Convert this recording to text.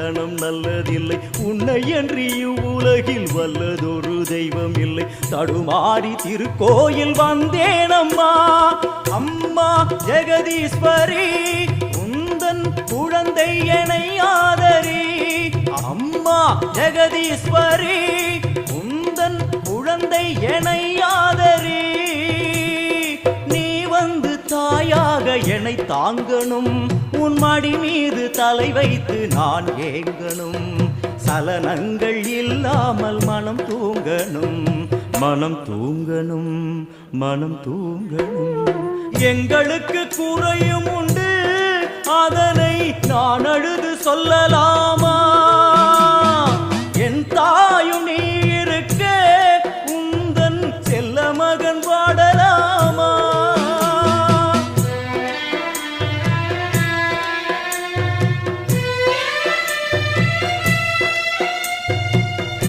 கல்யாணம் நல்லதில்லை, உன்னை அன்றி உலகில் வல்லதொரு தெய்வம் இல்லை. தடுமாறி திருக்கோயில் வந்தேனம்மா, அம்மா ஜெகதீஸ்வரி உந்தன் குழந்தை என்னை ஆதரி. அம்மா ஜெகதீஸ்வரி உந்தன் குழந்தை என்னை ஆதரி. நீ வந்து தாயாக என்னை தாங்கணும், உன் மடி மீது தலை வைத்து நான் ஏங்கணும். சலனங்கள் இல்லாமல் மனம் தூங்கணும், மனம் தூங்கணும், மனம் தூங்கணும். எங்களுக்கு குறையும் உண்டு, அதனை நான் அழுது சொல்லலாமா? என் தாயும் நீ